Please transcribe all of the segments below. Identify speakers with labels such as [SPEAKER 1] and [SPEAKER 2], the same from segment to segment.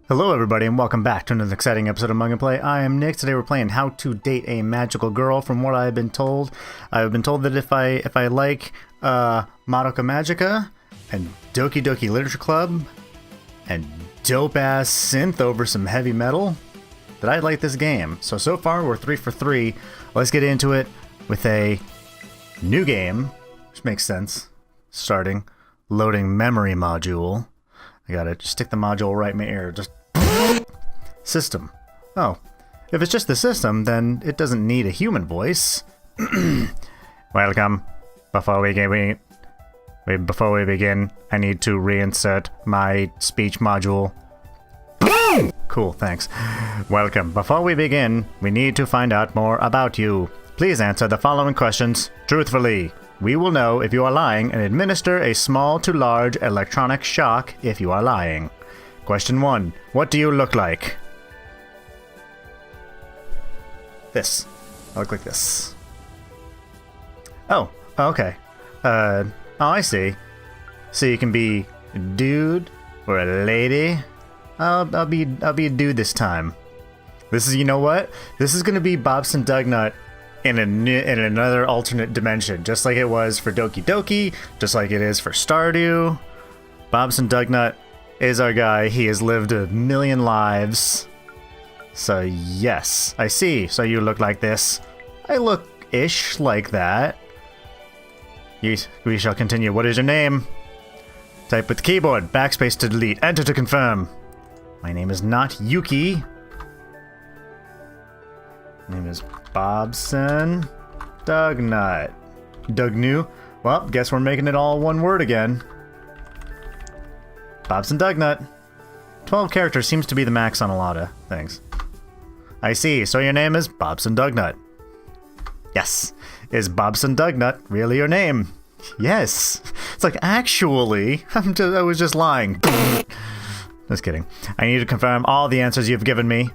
[SPEAKER 1] Hello everybody and welcome back to another exciting episode of MugAndPlay. I am Nick. Today we're playing How to Date a Magical Girl. From what I've been told that if I like Madoka Magica and Doki Doki Literature Club and dope-ass synth over some heavy metal, that I'd like this game. So far we're 3 for 3. Let's get into it with a new game, which makes sense. Starting, loading memory module. I gotta just stick the module right in my ear. Just system. Oh, if it's just the system, then it doesn't need a human voice. Welcome. Before we begin, I need to reinsert my speech module. Cool, thanks. Welcome. Before we begin, we need to find out more about you. Please answer the following questions truthfully. We will know if you are lying and administer a small to large electronic shock if you are lying. Question 1. What do you look like? This. I look like this. Oh, okay. Oh, I see. So you can be a dude or a lady. I'll be a dude this time. This is, you know what? This is gonna be Bobson Dugnut in another alternate dimension, just like it was for Doki Doki, just like it is for Stardew. Bobson Dugnut is our guy. He has lived a million lives. So yes, I see. So you look like this. I look-ish like that. We shall continue. What is your name? Type with the keyboard. Backspace to delete. Enter to confirm. My name is not Yuki. My name is Bobson Dugnut. Dugnut. Well, guess we're making it all one word again. Bobson Dugnut. 12 characters seems to be the max on a lot of things. I see. So your name is Bobson Dugnut. Yes. Is Bobson Dugnut really your name? Yes. It's like, actually, I was just lying. Just kidding. I need to confirm all the answers you've given me.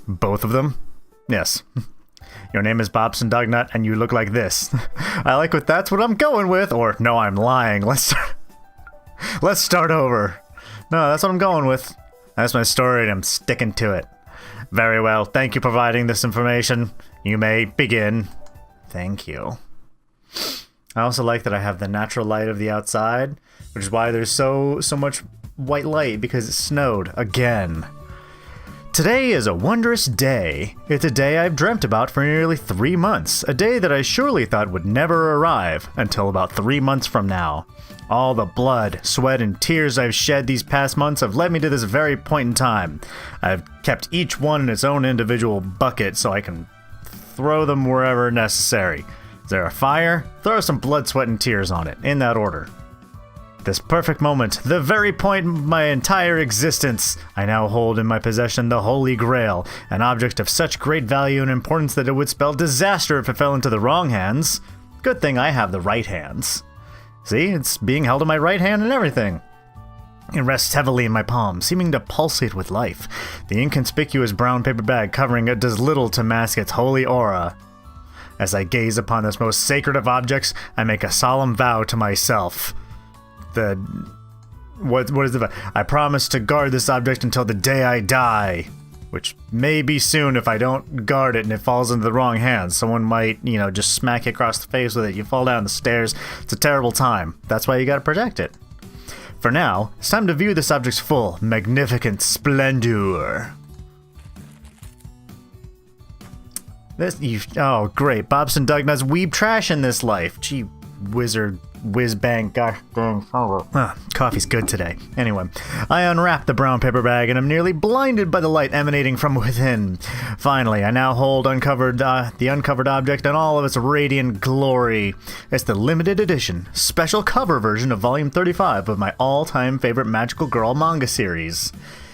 [SPEAKER 1] Both of them? Yes. Your name is Bobson Dugnut and you look like this. I like what that's what I'm going with. Or, no, I'm lying. Let's start over. No, that's what I'm going with. That's my story and I'm sticking to it. Very well. Thank you for providing this information. You may begin. Thank you. I also like that I have the natural light of the outside, which is why there's so much white light, because it snowed again. Today is a wondrous day. It's a day I've dreamt about for nearly 3 months. A day that I surely thought would never arrive until about 3 months from now. All the blood, sweat, and tears I've shed these past months have led me to this very point in time. I've kept each one in its own individual bucket so I can throw them wherever necessary. Is there a fire? Throw some blood, sweat, and tears on it, in that order. This perfect moment, the very point of my entire existence, I now hold in my possession the Holy Grail, an object of such great value and importance that it would spell disaster if it fell into the wrong hands. Good thing I have the right hands. See, it's being held in my right hand and everything. It rests heavily in my palm, seeming to pulsate with life. The inconspicuous brown paper bag covering it does little to mask its holy aura. As I gaze upon this most sacred of objects, I make a solemn vow to myself. What is the vow? I promise to guard this object until the day I die. Which may be soon if I don't guard it and it falls into the wrong hands. Someone might, just smack you across the face with it. You fall down the stairs. It's a terrible time. That's why you gotta protect it. For now, it's time to view this object's full, magnificent splendor. Oh, great. Bobson Dugnut's weeb trash in this life. Gee, wizard. Whiz bang, gosh dang. Coffee's good today. Anyway, I unwrap the brown paper bag and I'm nearly blinded by the light emanating from within. Finally, I now hold the uncovered object in all of its radiant glory. It's the limited edition, special cover version of Volume 35 of my all-time favorite Magical Girl manga series.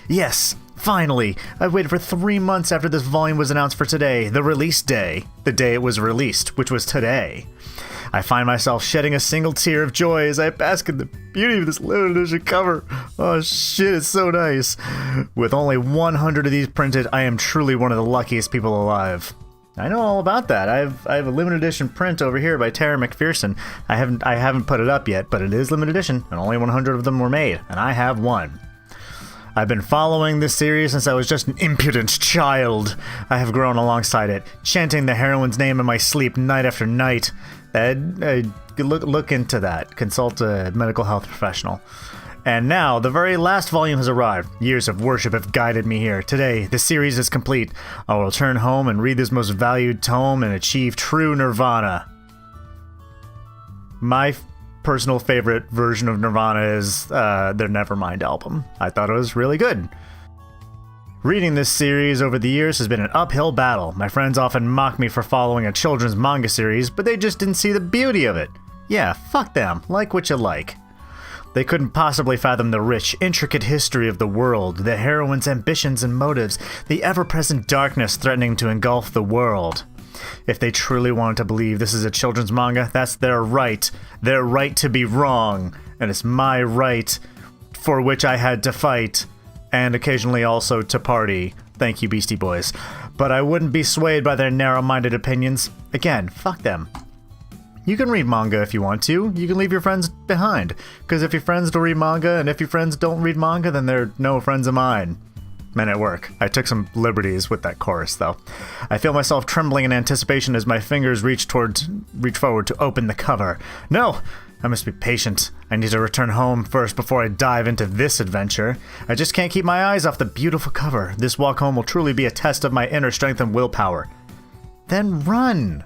[SPEAKER 1] Yes, finally! I've waited for 3 months after this volume was announced for today, the release day. The day it was released, which was today. I find myself shedding a single tear of joy as I bask in the beauty of this limited edition cover. Oh shit, it's so nice. With only 100 of these printed, I am truly one of the luckiest people alive. I know all about that. I have a limited edition print over here by Tara McPherson. I haven't put it up yet, but it is limited edition, and only 100 of them were made, and I have one. I've been following this series since I was just an impudent child. I have grown alongside it, chanting the heroine's name in my sleep night after night. Look into that. Consult a medical health professional. And now, the very last volume has arrived. Years of worship have guided me here. Today, the series is complete. I will return home and read this most valued tome and achieve true nirvana. My personal favorite version of Nirvana is their Nevermind album. I thought it was really good. Reading this series over the years has been an uphill battle. My friends often mock me for following a children's manga series, but they just didn't see the beauty of it. Yeah, fuck them. Like what you like. They couldn't possibly fathom the rich, intricate history of the world, the heroine's ambitions and motives, the ever-present darkness threatening to engulf the world. If they truly wanted to believe this is a children's manga, that's their right. Their right to be wrong. And it's my right for which I had to fight. And occasionally also to party. Thank you, Beastie Boys. But I wouldn't be swayed by their narrow-minded opinions. Again, fuck them. You can read manga if you want to. You can leave your friends behind. Because if your friends don't read manga, and if your friends don't read manga, then they're no friends of mine. Men at work. I took some liberties with that chorus, though. I feel myself trembling in anticipation as my fingers reach forward to open the cover. No! I must be patient. I need to return home first before I dive into this adventure. I just can't keep my eyes off the beautiful cover. This walk home will truly be a test of my inner strength and willpower. Then run!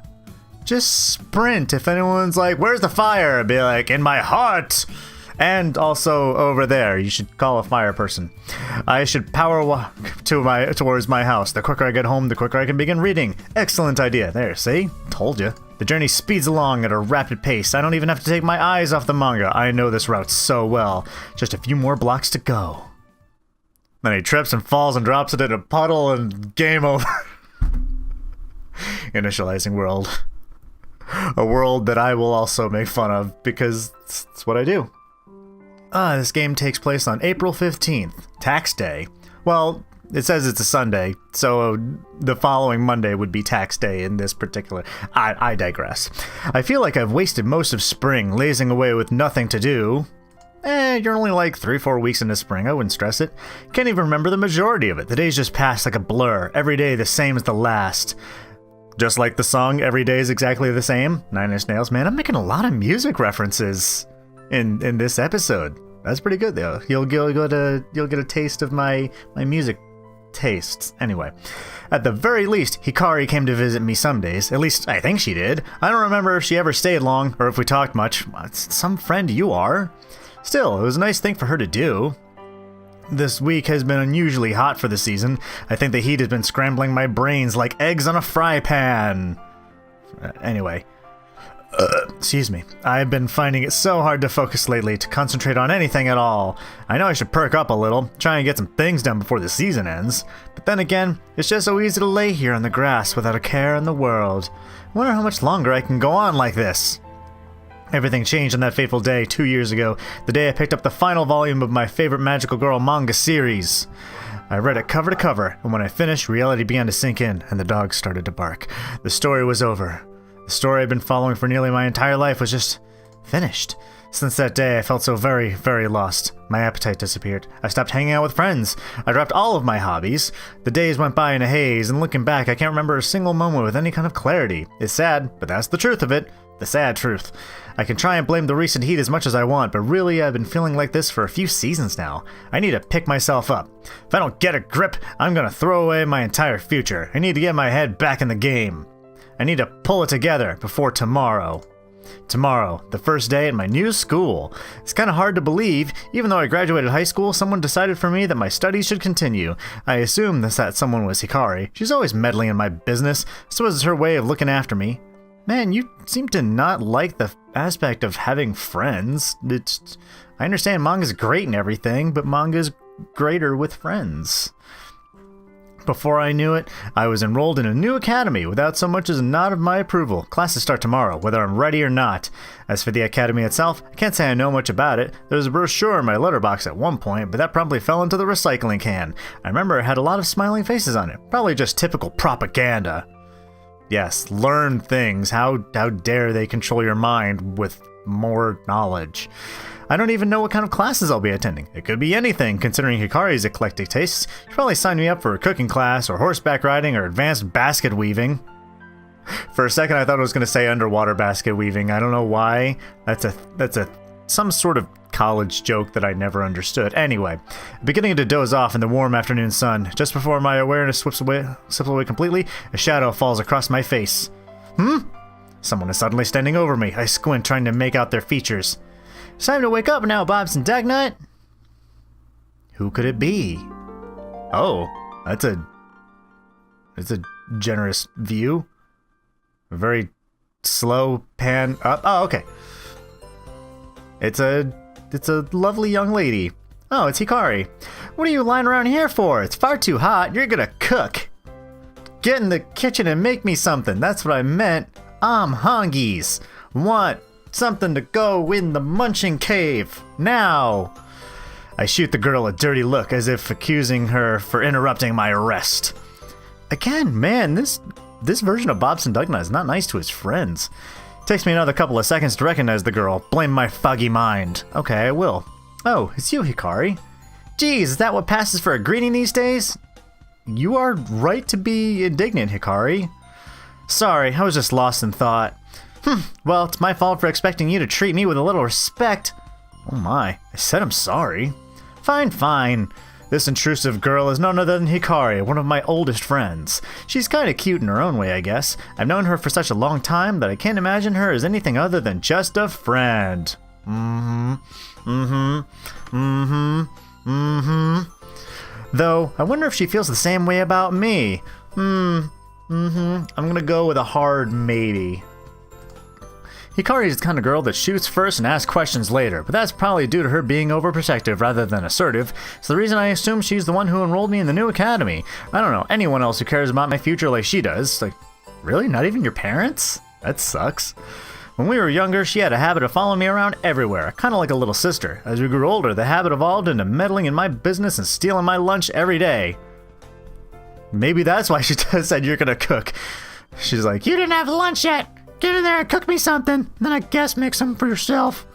[SPEAKER 1] Just sprint. If anyone's like, where's the fire? I'd be like, in my heart! And also over there. You should call a fire person. I should power walk towards my house. The quicker I get home, the quicker I can begin reading. Excellent idea. There, see? Told you. The journey speeds along at a rapid pace. I don't even have to take my eyes off the manga. I know this route so well. Just a few more blocks to go. Then he trips and falls and drops it in a puddle and game over. Initializing world. A world that I will also make fun of because it's what I do. This game takes place on April 15th, tax day. Well, it says it's a Sunday, so the following Monday would be tax day in this particular... I digress. I feel like I've wasted most of spring lazing away with nothing to do. You're only like 3-4 weeks into spring, I wouldn't stress it. Can't even remember the majority of it. The days just pass like a blur, every day the same as the last. Just like the song, Every Day is Exactly the Same. 9 Inch Nails, man, I'm making a lot of music references in this episode. That's pretty good, though. You'll get a taste of my music tastes. Anyway, at the very least, Hikari came to visit me some days. At least, I think she did. I don't remember if she ever stayed long, or if we talked much. Some friend you are. Still, it was a nice thing for her to do. This week has been unusually hot for the season. I think the heat has been scrambling my brains like eggs on a fry pan. Anyway. Excuse me. I've been finding it so hard to focus lately, to concentrate on anything at all. I know I should perk up a little, try and get some things done before the season ends. But then again, it's just so easy to lay here on the grass without a care in the world. I wonder how much longer I can go on like this. Everything changed on that fateful day 2 years ago, the day I picked up the final volume of my favorite Magical Girl manga series. I read it cover to cover, and when I finished, reality began to sink in, and the dogs started to bark. The story was over. The story I'd been following for nearly my entire life was just finished. Since that day, I felt so very, very lost. My appetite disappeared. I stopped hanging out with friends. I dropped all of my hobbies. The days went by in a haze, and looking back, I can't remember a single moment with any kind of clarity. It's sad, but that's the truth of it. The sad truth. I can try and blame the recent heat as much as I want, but really I've been feeling like this for a few seasons now. I need to pick myself up. If I don't get a grip, I'm gonna throw away my entire future. I need to get my head back in the game. I need to pull it together before tomorrow. Tomorrow, the first day at my new school. It's kind of hard to believe. Even though I graduated high school, someone decided for me that my studies should continue. I assumed that someone was Hikari. She's always meddling in my business, so it's her way of looking after me. Man, you seem to not like the aspect of having friends. I understand manga's great and everything, but manga's greater with friends. Before I knew it, I was enrolled in a new academy without so much as a nod of my approval. Classes start tomorrow, whether I'm ready or not. As for the academy itself, I can't say I know much about it. There was a brochure in my letterbox at one point, but that promptly fell into the recycling can. I remember it had a lot of smiling faces on it. Probably just typical propaganda. Yes, learn things. How dare they control your mind with more knowledge. I don't even know what kind of classes I'll be attending. It could be anything, considering Hikari's eclectic tastes. She'd probably sign me up for a cooking class, or horseback riding, or advanced basket weaving. For a second, I thought I was going to say underwater basket weaving. I don't know why. That's some sort of college joke that I never understood. Anyway, beginning to doze off in the warm afternoon sun. Just before my awareness slips away completely, a shadow falls across my face. Someone is suddenly standing over me. I squint, trying to make out their features. It's time to wake up now, Bobson Dugnut. Who could it be? Oh, that's a generous view. A very slow pan up. Oh, okay. It's a lovely young lady. Oh, it's Hikari. What are you lying around here for? It's far too hot. You're gonna cook. Get in the kitchen and make me something. That's what I meant. I'm hungies. Want something to go in the munching cave. Now. I shoot the girl a dirty look as if accusing her for interrupting my rest. Again, man, this version of Bobson Dugnut is not nice to his friends. Takes me another couple of seconds to recognize the girl. Blame my foggy mind. Okay, I will. Oh, it's you, Hikari. Geez, is that what passes for a greeting these days? You are right to be indignant, Hikari. Sorry, I was just lost in thought. Well, it's my fault for expecting you to treat me with a little respect. Oh my, I said I'm sorry. Fine. This intrusive girl is none other than Hikari, one of my oldest friends. She's kinda cute in her own way, I guess. I've known her for such a long time that I can't imagine her as anything other than just a friend. Though, I wonder if she feels the same way about me. I'm gonna go with a hard maybe. Hikari is the kind of girl that shoots first and asks questions later, but that's probably due to her being overprotective rather than assertive. It's the reason I assume she's the one who enrolled me in the new academy. I don't know anyone else who cares about my future like she does. Like, really? Not even your parents? That sucks. When we were younger, she had a habit of following me around everywhere, kind of like a little sister. As we grew older, the habit evolved into meddling in my business and stealing my lunch every day. Maybe that's why she said you're gonna cook. She's like, you didn't have lunch yet. Get in there and cook me something, then I guess make some for yourself.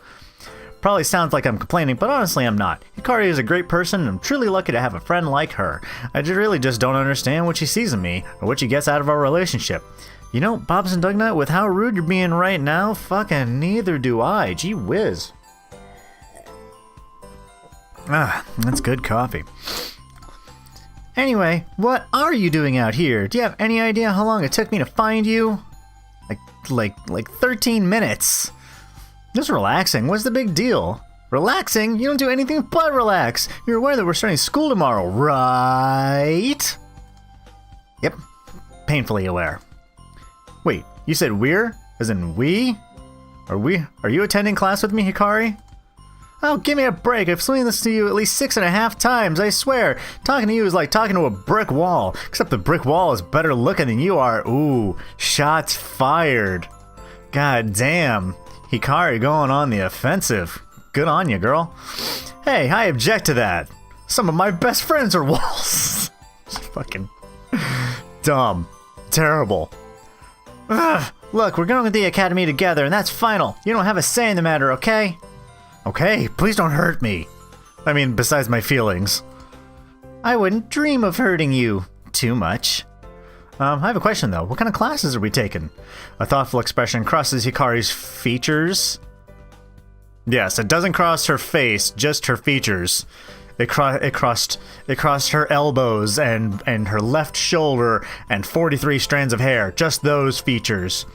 [SPEAKER 1] Probably sounds like I'm complaining, but honestly I'm not. Hikari is a great person and I'm truly lucky to have a friend like her. I really just don't understand what she sees in me, or what she gets out of our relationship. You know, Bobson Dugnut, with how rude you're being right now, fucking neither do I. Gee whiz. That's good coffee. Anyway, what are you doing out here? Do you have any idea how long it took me to find you? Like 13 minutes. Just relaxing. What's the big deal? Relaxing? You don't do anything but relax. You're aware that we're starting school tomorrow, right? Yep. Painfully aware. Wait, you said we're? As in we? Are you attending class with me, Hikari? Oh, give me a break. I've explained this to you at least 6.5 times, I swear. Talking to you is like talking to a brick wall. Except the brick wall is better looking than you are. Ooh, shots fired. God damn. Hikari going on the offensive. Good on you, girl. Hey, I object to that. Some of my best friends are walls. Fucking dumb. Terrible. Ugh. Look, we're going to the academy together, and that's final. You don't have a say in the matter, okay? Okay, please don't hurt me. I mean, besides my feelings. I wouldn't dream of hurting you too much. I have a question though. What kind of classes are we taking? A thoughtful expression crosses Hikari's features. Yes, it doesn't cross her face, just her features. It crossed her elbows and her left shoulder and 43 strands of hair. Just those features.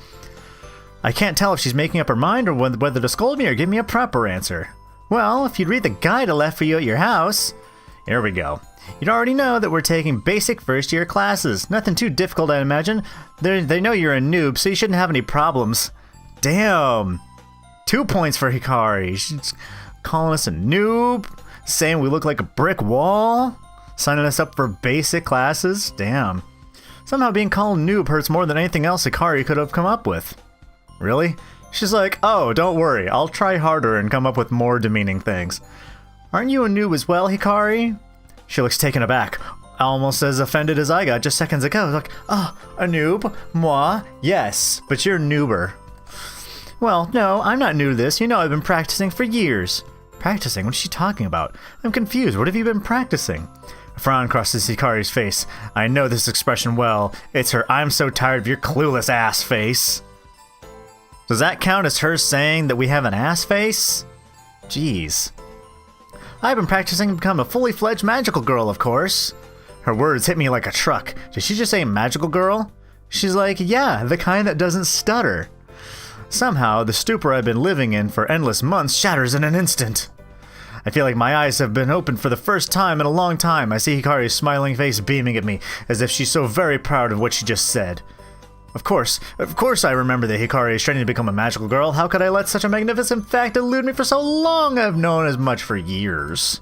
[SPEAKER 1] I can't tell if she's making up her mind or whether to scold me or give me a proper answer. Well, if you'd read the guide I left for you at your house... Here we go. You'd already know that we're taking basic first-year classes. Nothing too difficult, I imagine. They know you're a noob, so you shouldn't have any problems. Damn. 2 points for Hikari. She's calling us a noob, saying we look like a brick wall, signing us up for basic classes. Damn. Somehow being called noob hurts more than anything else Hikari could have come up with. Really? She's like, oh, don't worry, I'll try harder and come up with more demeaning things. Aren't you a noob as well, Hikari? She looks taken aback, almost as offended as I got just seconds ago. Like, oh, a noob? Moi? Yes, but you're noober. Well, no, I'm not new to this. You know I've been practicing for years. Practicing? What is she talking about? I'm confused. What have you been practicing? A frown crosses Hikari's face. I know this expression well. It's her I'm so tired of your clueless ass face. Does that count as her saying that we have an ass face? Jeez. I've been practicing to become a fully fledged magical girl, of course. Her words hit me like a truck. Did she just say magical girl? She's like, yeah, the kind that doesn't stutter. Somehow, the stupor I've been living in for endless months shatters in an instant. I feel like my eyes have been opened for the first time in a long time. I see Hikari's smiling face beaming at me, as if she's so very proud of what she just said. Of course I remember that Hikari is training to become a magical girl. How could I let such a magnificent fact elude me for so long? I've known as much for years.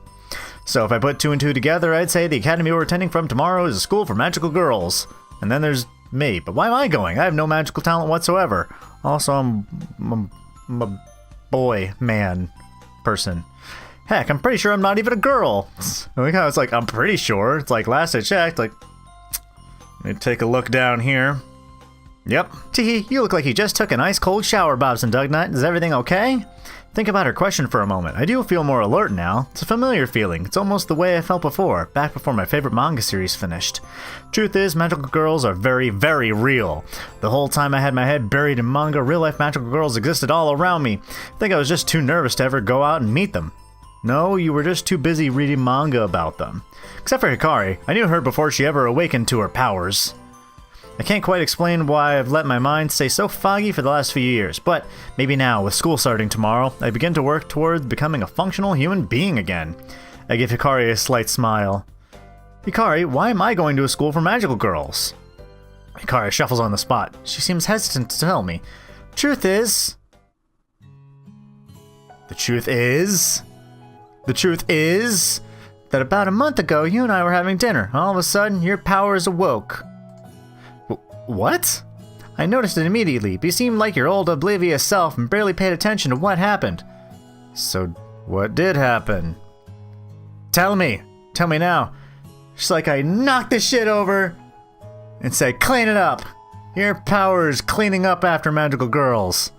[SPEAKER 1] So if I put 2 and 2 together, I'd say the academy we're attending from tomorrow is a school for magical girls. And then there's me. But why am I going? I have no magical talent whatsoever. Also, I'm a boy, man, person. Heck, I'm pretty sure I'm not even a girl. I like how it's like, I'm pretty sure. It's like, last I checked, like, let me take a look down here. Yep. Teehee, you look like you just took an ice cold shower, Bobson Dugnut. Is everything okay? Think about her question for a moment. I do feel more alert now. It's a familiar feeling. It's almost the way I felt before, back before my favorite manga series finished. Truth is, magical girls are very, very real. The whole time I had my head buried in manga, real-life magical girls existed all around me. I think I was just too nervous to ever go out and meet them. No, you were just too busy reading manga about them. Except for Hikari. I knew her before she ever awakened to her powers. I can't quite explain why I've let my mind stay so foggy for the last few years, but maybe now, with school starting tomorrow, I begin to work toward becoming a functional human being again. I give Hikari a slight smile. Hikari, why am I going to a school for magical girls? Hikari shuffles on the spot. She seems hesitant to tell me. Truth is... The truth is that about a month ago, you and I were having dinner. All of a sudden, your powers awoke. What? I noticed it immediately, but you seemed like your old oblivious self and barely paid attention to what happened. So, what did happen? Tell me now. Just like I knocked this shit over and said, clean it up. Your powers cleaning up after magical girls.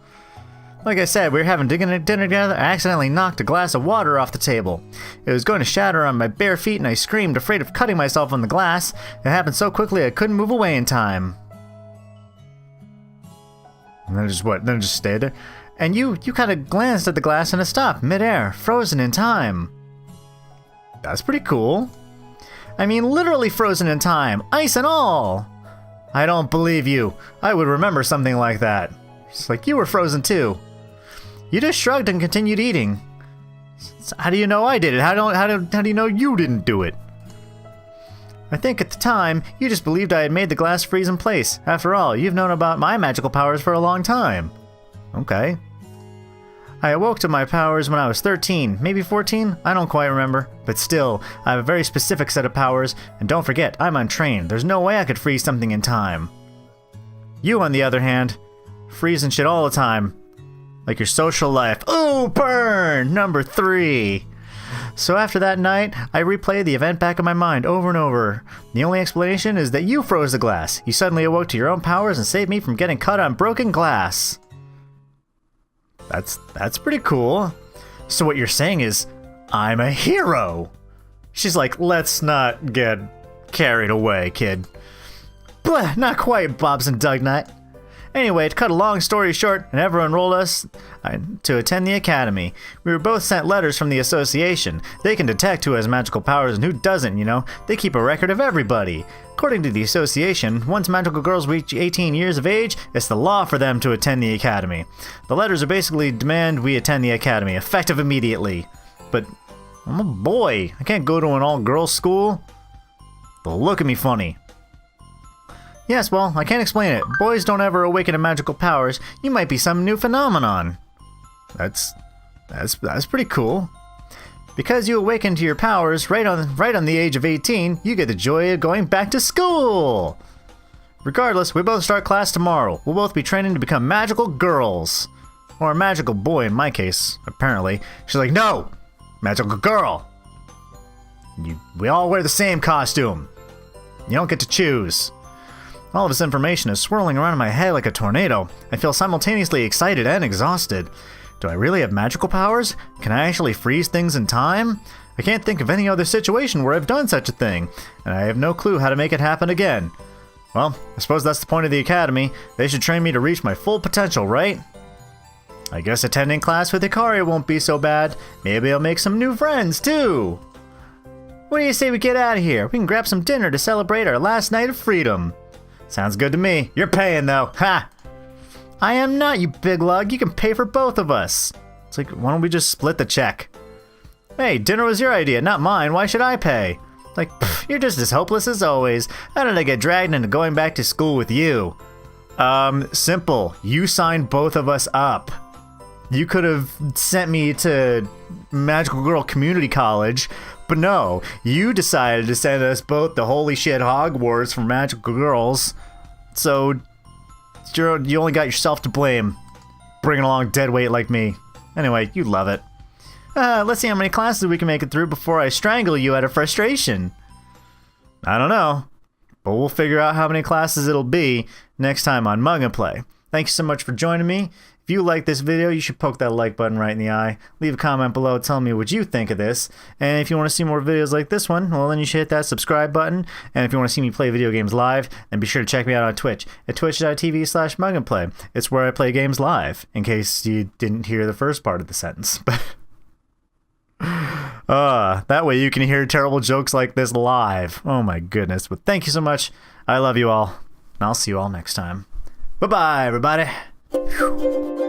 [SPEAKER 1] Like I said, we were having dinner together. I accidentally knocked a glass of water off the table. It was going to shatter on my bare feet and I screamed, afraid of cutting myself on the glass. It happened so quickly I couldn't move away in time. And then it just stayed there. And you kind of glanced at the glass and it stopped midair, frozen in time. That's pretty cool. I mean, literally frozen in time, ice and all. I don't believe you. I would remember something like that. It's like you were frozen too. You just shrugged and continued eating. So how do you know I did it? How do you know you didn't do it? I think at the time, you just believed I had made the glass freeze in place. After all, you've known about my magical powers for a long time. Okay. I awoke to my powers when I was 13, maybe 14, I don't quite remember. But still, I have a very specific set of powers, and don't forget, I'm untrained. There's no way I could freeze something in time. You, on the other hand, freezing shit all the time. Like your social life. Ooh, burn! Number 3. So after that night, I replayed the event back in my mind over and over. The only explanation is that you froze the glass. You suddenly awoke to your own powers and saved me from getting cut on broken glass. That's pretty cool. So what you're saying is, I'm a hero. She's like, let's not get carried away, kid. Blah, not quite, Bobson Dugnut. Anyway, to cut a long story short, and everyone enrolled us to attend the academy. We were both sent letters from the association. They can detect who has magical powers and who doesn't, you know. They keep a record of everybody. According to the association, once magical girls reach 18 years of age, it's the law for them to attend the academy. The letters are basically demand we attend the academy, effective immediately. But I'm a boy. I can't go to an all-girls school. They'll look at me funny. Yes, well, I can't explain it. Boys don't ever awaken to magical powers. You might be some new phenomenon. That's pretty cool. Because you awaken to your powers right on the age of 18, you get the joy of going back to school. Regardless, we both start class tomorrow. We'll both be training to become magical girls. Or a magical boy in my case, apparently. She's like, no! Magical girl! We all wear the same costume. You don't get to choose. All of this information is swirling around in my head like a tornado. I feel simultaneously excited and exhausted. Do I really have magical powers? Can I actually freeze things in time? I can't think of any other situation where I've done such a thing, and I have no clue how to make it happen again. Well, I suppose that's the point of the academy. They should train me to reach my full potential, right? I guess attending class with Hikari won't be so bad. Maybe I'll make some new friends, too. What do you say we get out of here? We can grab some dinner to celebrate our last night of freedom. Sounds good to me. You're paying, though. Ha! I am not, you big lug. You can pay for both of us. It's like, why don't we just split the check? Hey, dinner was your idea, not mine. Why should I pay? Like, pff, you're just as hopeless as always. How did I get dragged into going back to school with you? Simple. You signed both of us up. You could have sent me to Magical Girl Community College, but no, you decided to send us both to holy shit Hogwarts for magical girls. So, you only got yourself to blame, bringing along dead weight like me. Anyway, you love it. Let's see how many classes we can make it through before I strangle you out of frustration. I don't know, but we'll figure out how many classes it'll be next time on Mug&Play. Thank you so much for joining me. If you like this video, you should poke that like button right in the eye. Leave a comment below telling me what you think of this. And if you want to see more videos like this one, well, then you should hit that subscribe button. And if you want to see me play video games live, then be sure to check me out on Twitch at twitch.tv/mugandplay. It's where I play games live, in case you didn't hear the first part of the sentence. That way you can hear terrible jokes like this live. Oh my goodness. But thank you so much. I love you all. And I'll see you all next time. Bye-bye, everybody. Whew.